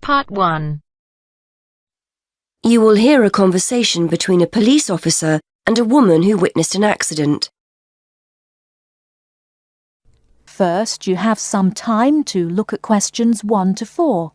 Part 1. You will hear a conversation between a police officer and a woman who witnessed an accident. First, you have some time to look at questions 1 to 4.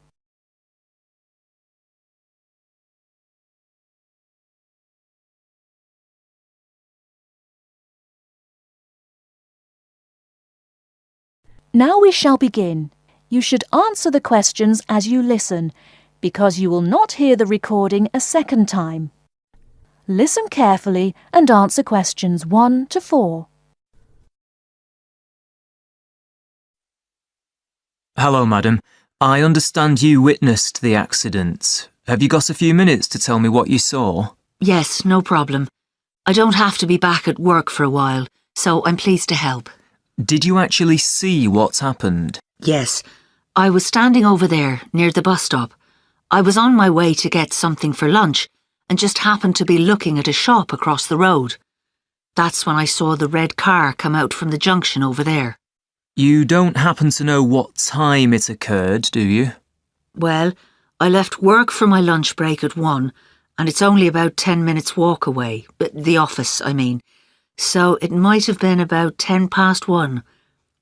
Now we shall begin. You should answer the questions as you listen, because you will not hear the recording a second time. Listen carefully and answer questions 1 to 4. Hello, madam. I understand you witnessed the accident. Have you got a few minutes to tell me what you saw? Yes, no problem. I don't have to be back at work for a while, so I'm pleased to help. Did you actually see what happened? Yes, I was standing over there near the bus stop. I was on my way to get something for lunch and just happened to be looking at a shop across the road. That's when I saw the red car come out from the junction over there. You don't happen to know what time it occurred, do you? Well, I left work for my lunch break at 1, and it's only about 10 minutes walk away, the office, I mean. So it might have been about 1:10.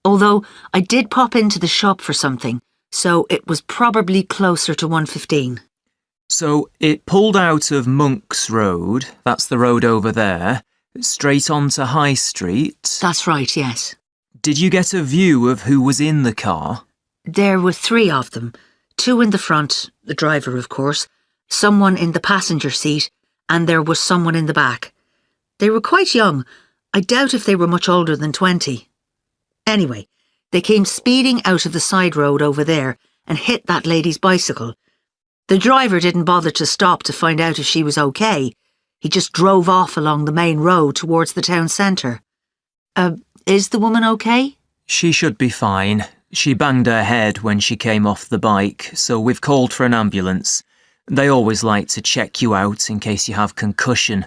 Although I did pop into the shop for something, so it was probably closer to 1:15. So it pulled out of Monk's Road, that's the road over there, straight onto High Street. That's right, yes. Did you get a view of who was in the car? There were 3 of them. 2 in the front, the driver of course, someone in the passenger seat, and there was someone in the back. They were quite young. I doubt if they were much older than 20. Anyway, they came speeding out of the side road over there and hit that lady's bicycle. The driver didn't bother to stop to find out if she was okay. He just drove off along the main road towards the town centre. Is the woman okay? She should be fine. She banged her head when she came off the bike, so we've called for an ambulance. They always like to check you out in case you have concussion.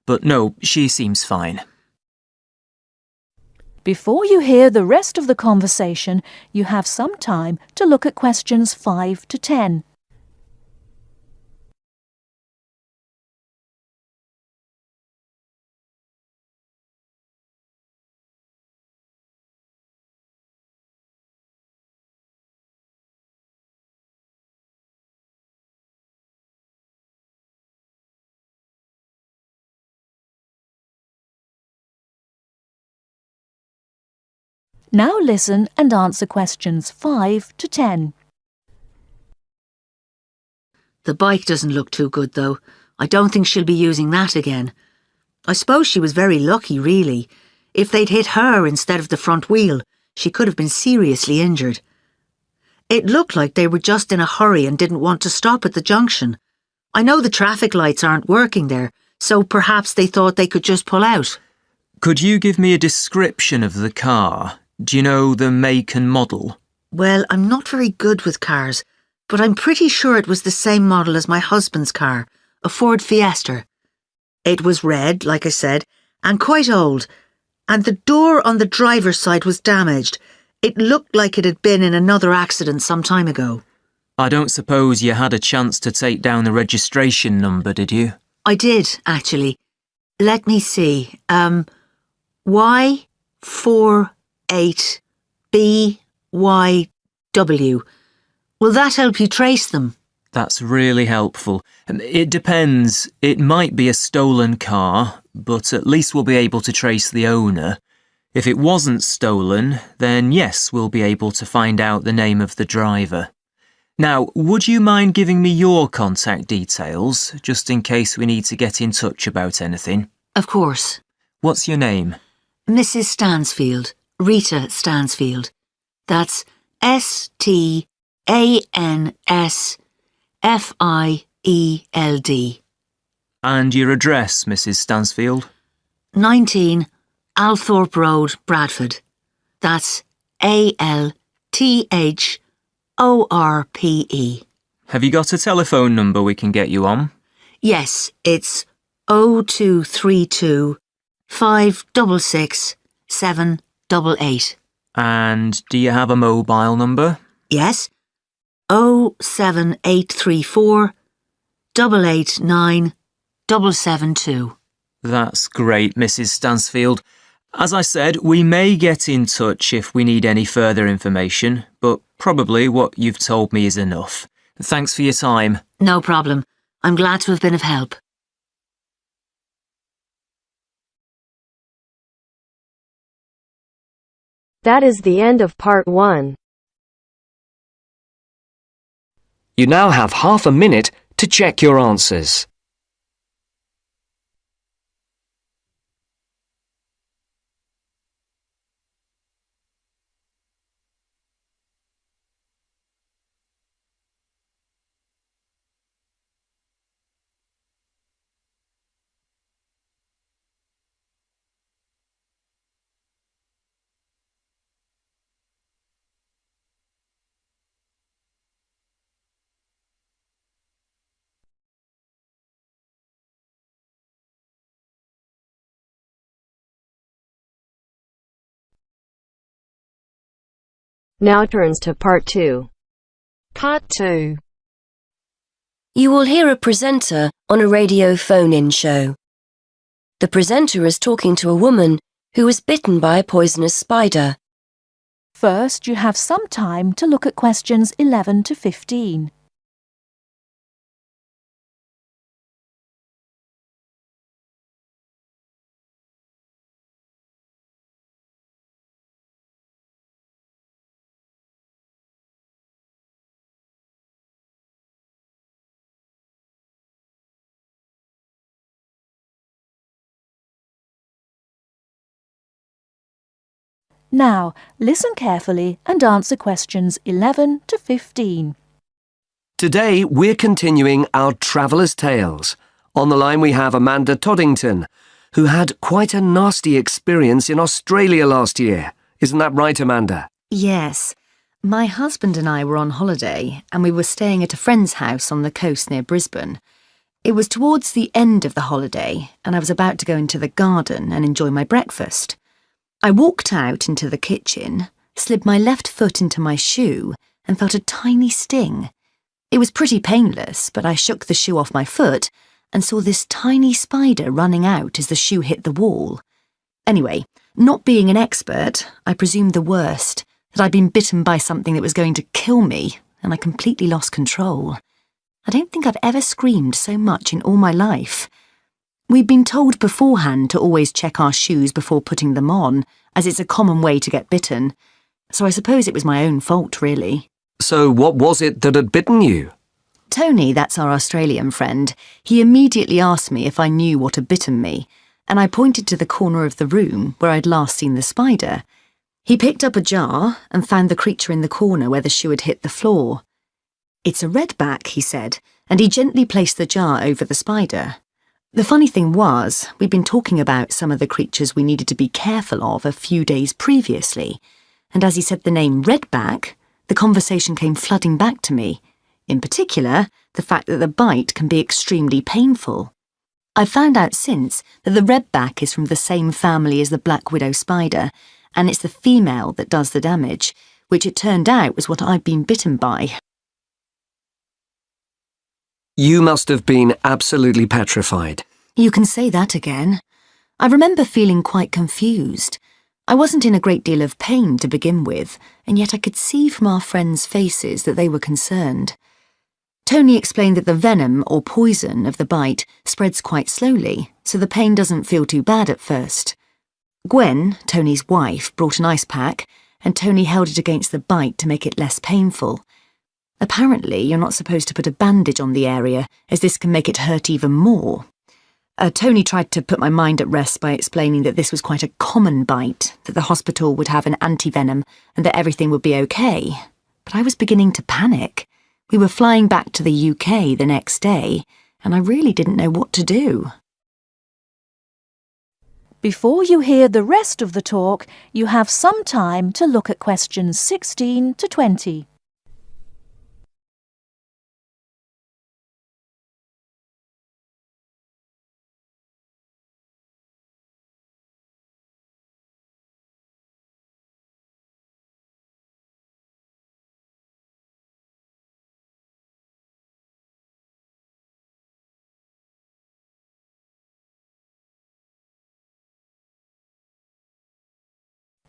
But no, she seems fine. Before you hear the rest of the conversation, you have some time to look at questions 5 to 10. Now listen and answer questions 5 to 10. The bike doesn't look too good, though. I don't think she'll be using that again. I suppose she was very lucky, really. If they'd hit her instead of the front wheel, she could have been seriously injured. It looked like they were just in a hurry and didn't want to stop at the junction. I know the traffic lights aren't working there, so perhaps they thought they could just pull out. Could you give me a description of the car? Do you know the make and model? Well, I'm not very good with cars, but I'm pretty sure it was the same model as my husband's car, a Ford Fiesta. It was red, like I said, and quite old, and the door on the driver's side was damaged. It looked like it had been in another accident some time ago. I don't suppose you had a chance to take down the registration number, did you? I did, actually. Let me see. Y48BYW. Will that help you trace them? That's really helpful. It depends. It might be a stolen car, but at least we'll be able to trace the owner. If it wasn't stolen, then yes, we'll be able to find out the name of the driver. Now, would you mind giving me your contact details, just in case we need to get in touch about anything? Of course. What's your name? Mrs. Stansfield. Rita Stansfield. That's Stansfield. And your address, Mrs. Stansfield? 19 Althorpe Road, Bradford. That's ALTHORPE. Have you got a telephone number we can get you on? Yes, it's 0232 566 788. And do you have a mobile number? Yes, 07834 889 772. That's great, Mrs. Stansfield. As I said, we may get in touch if we need any further information, but probably what you've told me is enough. Thanks for your time. No problem. I'm glad to have been of help. That is the end of part 1. You now have half a minute to check your answers. Now turns to part 2. Part 2. You will hear a presenter on a radio phone-in show. The presenter is talking to a woman who was bitten by a poisonous spider. First, you have some time to look at questions 11 to 15. Now, listen carefully and answer questions 11 to 15. Today we're continuing our Traveller's Tales. On the line we have Amanda Toddington, who had quite a nasty experience in Australia last year. Isn't that right, Amanda? Yes. My husband and I were on holiday and we were staying at a friend's house on the coast near Brisbane. It was towards the end of the holiday and I was about to go into the garden and enjoy my breakfast. I walked out into the kitchen, slid my left foot into my shoe and felt a tiny sting. It was pretty painless, but I shook the shoe off my foot and saw this tiny spider running out as the shoe hit the wall. Anyway, not being an expert, I presumed the worst, that I'd been bitten by something that was going to kill me, and I completely lost control. I don't think I've ever screamed so much in all my life. We'd been told beforehand to always check our shoes before putting them on, as it's a common way to get bitten. So I suppose it was my own fault, really. So what was it that had bitten you? Tony, that's our Australian friend, he immediately asked me if I knew what had bitten me, and I pointed to the corner of the room where I'd last seen the spider. He picked up a jar and found the creature in the corner where the shoe had hit the floor. "It's a redback," he said, and he gently placed the jar over the spider. The funny thing was, we'd been talking about some of the creatures we needed to be careful of a few days previously, and as he said the name redback, the conversation came flooding back to me. In particular, the fact that the bite can be extremely painful. I've found out since that the redback is from the same family as the black widow spider, and it's the female that does the damage, which it turned out was what I'd been bitten by. You must have been absolutely petrified. You can say that again. I remember feeling quite confused. I wasn't in a great deal of pain to begin with, and yet I could see from our friends' faces that they were concerned. Tony explained that the venom or poison of the bite spreads quite slowly, so the pain doesn't feel too bad at first. Gwen, Tony's wife, brought an ice pack, and Tony held it against the bite to make it less painful. Apparently, you're not supposed to put a bandage on the area, as this can make it hurt even more. Tony tried to put my mind at rest by explaining that this was quite a common bite, that the hospital would have an antivenom, and that everything would be okay. But I was beginning to panic. We were flying back to the UK the next day, and I really didn't know what to do. Before you hear the rest of the talk, you have some time to look at questions 16 to 20.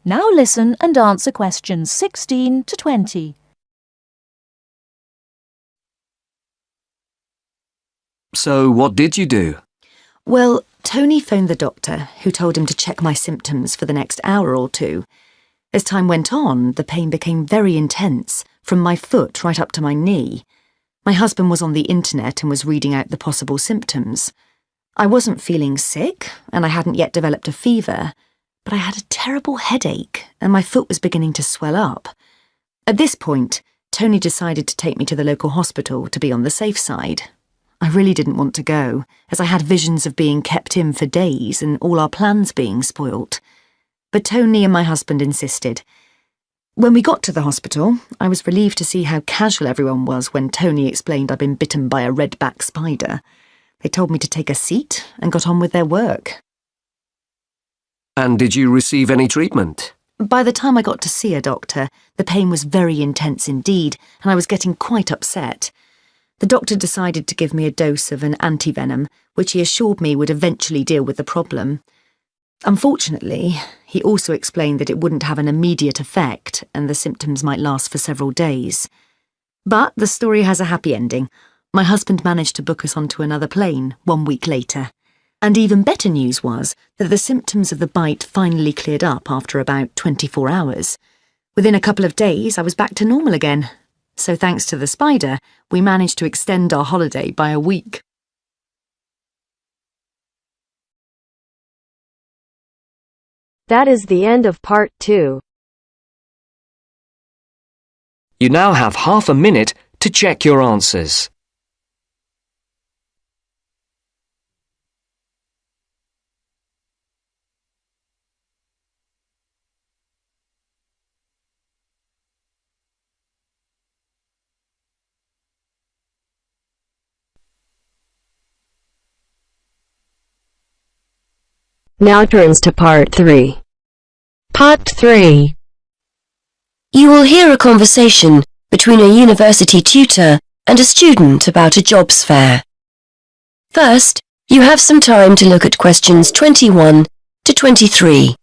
Now listen and answer questions 16 to 20. So what did you do? Well, Tony phoned the doctor, who told him to check my symptoms for the next hour or two. As time went on, the pain became very intense, from my foot right up to my knee. My husband was on the internet and was reading out the possible symptoms. I wasn't feeling sick, and I hadn't yet developed a fever, but I had a terrible headache, and my foot was beginning to swell up. At this point, Tony decided to take me to the local hospital to be on the safe side. I really didn't want to go, as I had visions of being kept in for days and all our plans being spoilt. But Tony and my husband insisted. When we got to the hospital, I was relieved to see how casual everyone was when Tony explained I'd been bitten by a red-back spider. They told me to take a seat and got on with their work. And did you receive any treatment? By the time I got to see a doctor, the pain was very intense indeed, and I was getting quite upset. The doctor decided to give me a dose of an antivenom, which he assured me would eventually deal with the problem. Unfortunately, he also explained that it wouldn't have an immediate effect and the symptoms might last for several days. But the story has a happy ending. My husband managed to book us onto another plane 1 week later. And even better news was that the symptoms of the bite finally cleared up after about 24 hours. Within a couple of days, I was back to normal again. So thanks to the spider, we managed to extend our holiday by a week. That is the end of part 2. You now have half a minute to check your answers. Now turns to part 3. Part 3. You will hear a conversation between a university tutor and a student about a jobs fair. First, you have some time to look at questions 21 to 23.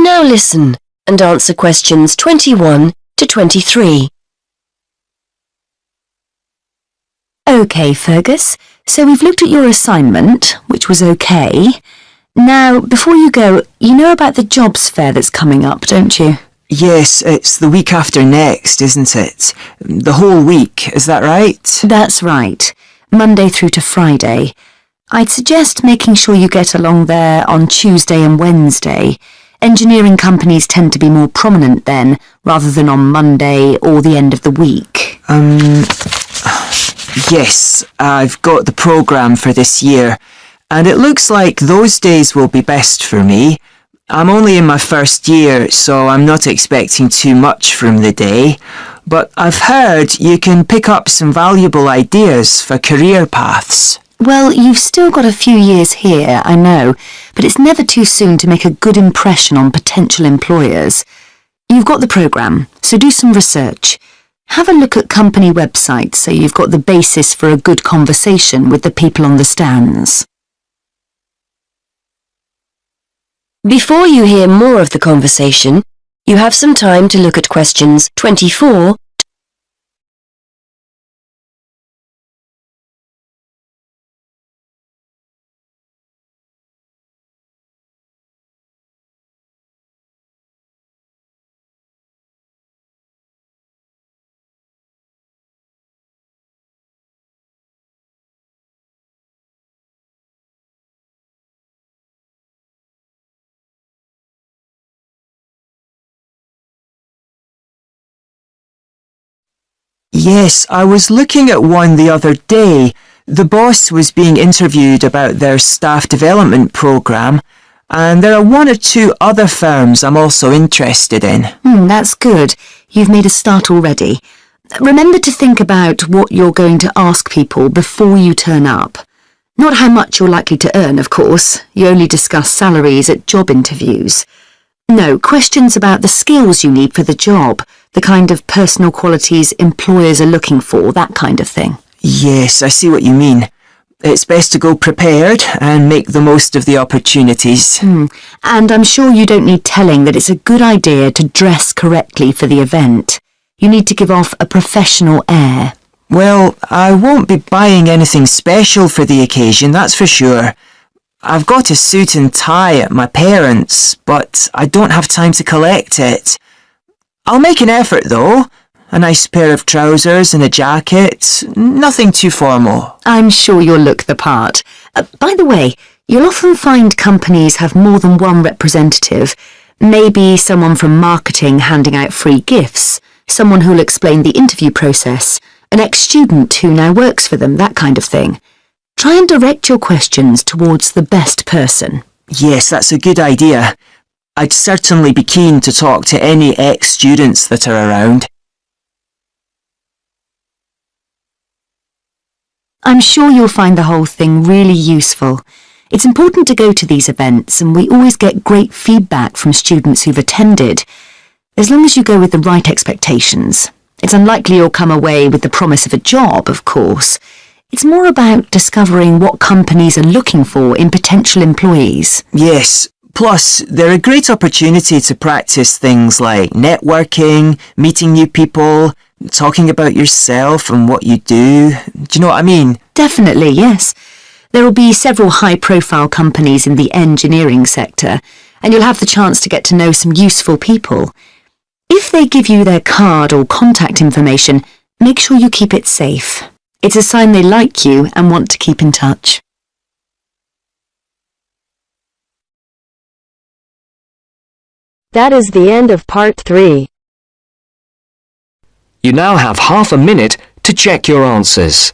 Now listen and answer questions 21 to 23. OK, Fergus, so we've looked at your assignment, which was OK. Now, before you go, you know about the jobs fair that's coming up, don't you? Yes, it's the week after next, isn't it? The whole week, is that right? That's right. Monday through to Friday. I'd suggest making sure you get along there on Tuesday and Wednesday. Engineering companies tend to be more prominent then, rather than on Monday or the end of the week. Yes, I've got the programme for this year, and it looks like those days will be best for me. I'm only in my first year, so I'm not expecting too much from the day, but I've heard you can pick up some valuable ideas for career paths. Well, you've still got a few years here, I know, but it's never too soon to make a good impression on potential employers. You've got the programme, so do some research. Have a look at company websites so you've got the basis for a good conversation with the people on the stands. Before you hear more of the conversation, you have some time to look at questions 24 Yes, I was looking at one the other day. The boss was being interviewed about their staff development programme, and there are one or two other firms I'm also interested in. That's good. You've made a start already. Remember to think about what you're going to ask people before you turn up. Not how much you're likely to earn, of course. You only discuss salaries at job interviews. No, questions about the skills you need for the job, the kind of personal qualities employers are looking for, that kind of thing. Yes, I see what you mean. It's best to go prepared and make the most of the opportunities. And I'm sure you don't need telling that it's a good idea to dress correctly for the event. You need to give off a professional air. Well, I won't be buying anything special for the occasion, that's for sure. I've got a suit and tie at my parents', but I don't have time to collect it. I'll make an effort, though. A nice pair of trousers and a jacket. Nothing too formal. I'm sure you'll look the part. By the way, you'll often find companies have more than one representative. Maybe someone from marketing handing out free gifts, someone who'll explain the interview process, an ex-student who now works for them, that kind of thing. Try and direct your questions towards the best person. Yes, that's a good idea. I'd certainly be keen to talk to any ex-students that are around. I'm sure you'll find the whole thing really useful. It's important to go to these events, and we always get great feedback from students who've attended. As long as you go with the right expectations. It's unlikely you'll come away with the promise of a job, of course. It's more about discovering what companies are looking for in potential employees. Yes, plus they're a great opportunity to practice things like networking, meeting new people, talking about yourself and what you do. Do you know what I mean? Definitely, yes. There will be several high-profile companies in the engineering sector, and you'll have the chance to get to know some useful people. If they give you their card or contact information, make sure you keep it safe. It's a sign they like you and want to keep in touch. That is the end of part 3. You now have half a minute to check your answers.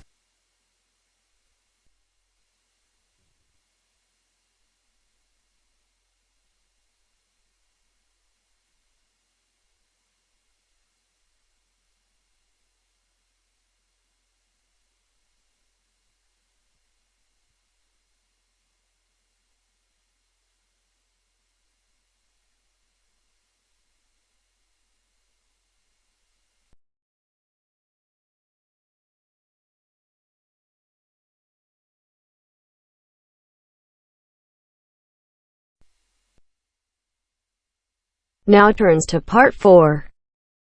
Now turns to part 4.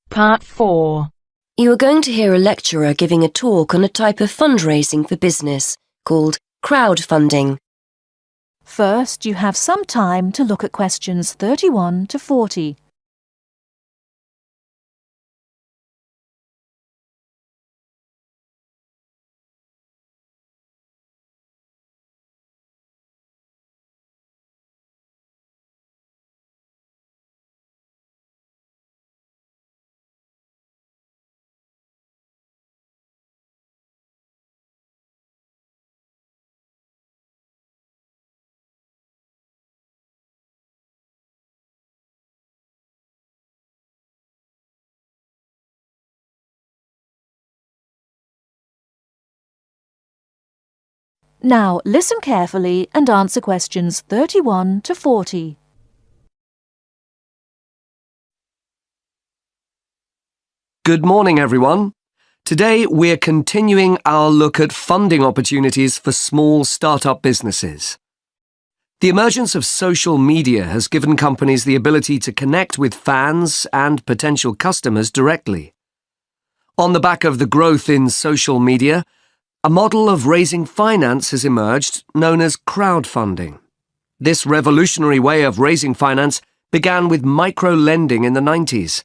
Part 4. You are going to hear a lecturer giving a talk on a type of fundraising for business called crowdfunding. First, you have some time to look at questions 31 to 40. Now, listen carefully and answer questions 31 to 40. Good morning, everyone. Today we're continuing our look at funding opportunities for small startup businesses. The emergence of social media has given companies the ability to connect with fans and potential customers directly. On the back of the growth in social media, a model of raising finance has emerged known as crowdfunding. This revolutionary way of raising finance began with micro-lending in the 90s.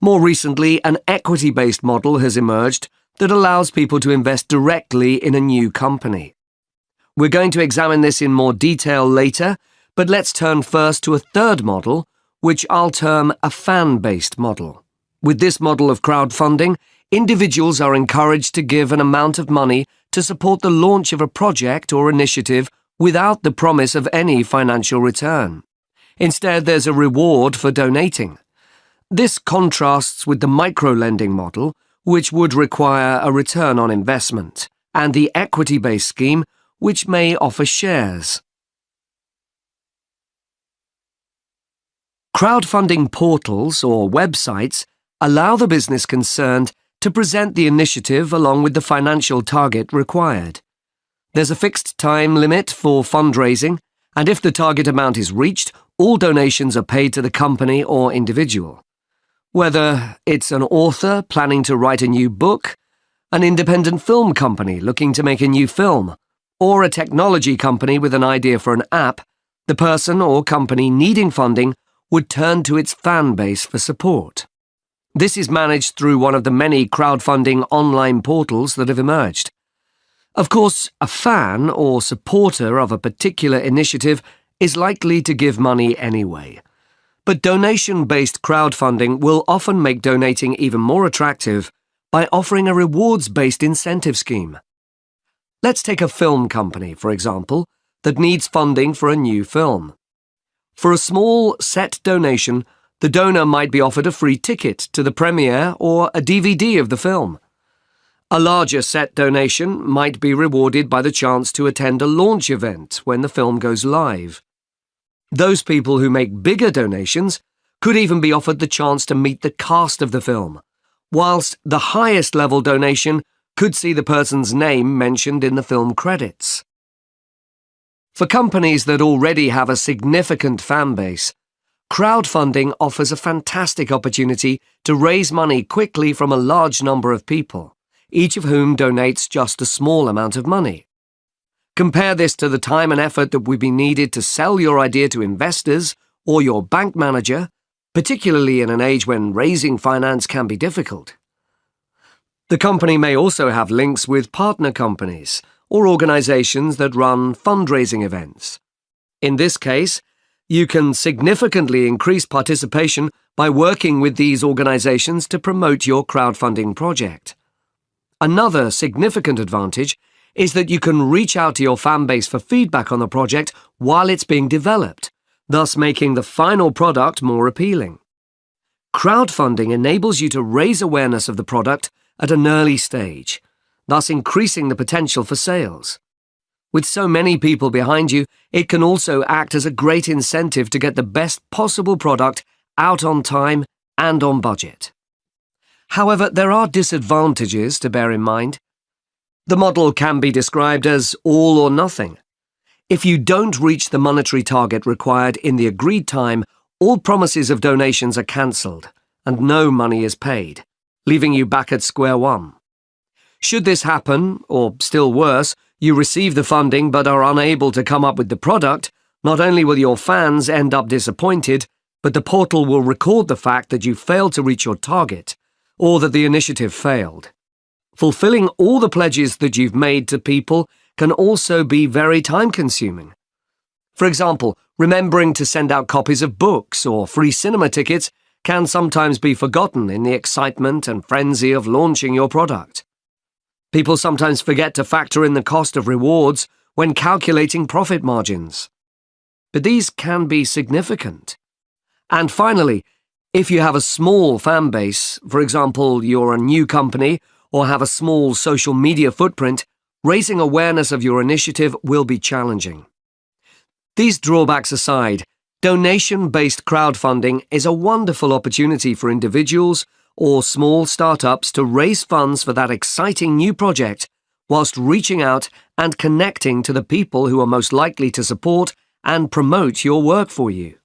More recently, an equity-based model has emerged that allows people to invest directly in a new company. We're going to examine this in more detail later, but let's turn first to a third model, which I'll term a fan-based model. With this model of crowdfunding, individuals are encouraged to give an amount of money to support the launch of a project or initiative without the promise of any financial return. Instead, there's a reward for donating. This contrasts with the micro-lending model, which would require a return on investment, and the equity-based scheme, which may offer shares. Crowdfunding portals or websites allow the business concerned to present the initiative along with the financial target required. There's a fixed time limit for fundraising, and if the target amount is reached, all donations are paid to the company or individual. Whether it's an author planning to write a new book, an independent film company looking to make a new film, or a technology company with an idea for an app, the person or company needing funding would turn to its fan base for support. This is managed through one of the many crowdfunding online portals that have emerged. Of course, a fan or supporter of a particular initiative is likely to give money anyway. But donation-based crowdfunding will often make donating even more attractive by offering a rewards-based incentive scheme. Let's take a film company, for example, that needs funding for a new film. For a small set donation, the donor might be offered a free ticket to the premiere or a DVD of the film. A larger set donation might be rewarded by the chance to attend a launch event when the film goes live. Those people who make bigger donations could even be offered the chance to meet the cast of the film, whilst the highest level donation could see the person's name mentioned in the film credits. For companies that already have a significant fan base, crowdfunding offers a fantastic opportunity to raise money quickly from a large number of people, each of whom donates just a small amount of money. Compare this to the time and effort that would be needed to sell your idea to investors or your bank manager, particularly in an age when raising finance can be difficult. The company may also have links with partner companies or organizations that run fundraising events. In this case, you can significantly increase participation by working with these organizations to promote your crowdfunding project. Another significant advantage is that you can reach out to your fan base for feedback on the project while it's being developed, thus making the final product more appealing. Crowdfunding enables you to raise awareness of the product at an early stage, thus increasing the potential for sales. With so many people behind you, it can also act as a great incentive to get the best possible product out on time and on budget. However, there are disadvantages to bear in mind. The model can be described as all or nothing. If you don't reach the monetary target required in the agreed time, all promises of donations are cancelled and no money is paid, leaving you back at square one. Should this happen, or still worse, you receive the funding but are unable to come up with the product, not only will your fans end up disappointed, but the portal will record the fact that you failed to reach your target, or that the initiative failed. Fulfilling all the pledges that you've made to people can also be very time-consuming. For example, remembering to send out copies of books or free cinema tickets can sometimes be forgotten in the excitement and frenzy of launching your product. People sometimes forget to factor in the cost of rewards when calculating profit margins. But these can be significant. And finally, if you have a small fan base, for example, you're a new company or have a small social media footprint, raising awareness of your initiative will be challenging. These drawbacks aside, donation-based crowdfunding is a wonderful opportunity for individuals or small startups to raise funds for that exciting new project whilst reaching out and connecting to the people who are most likely to support and promote your work for you.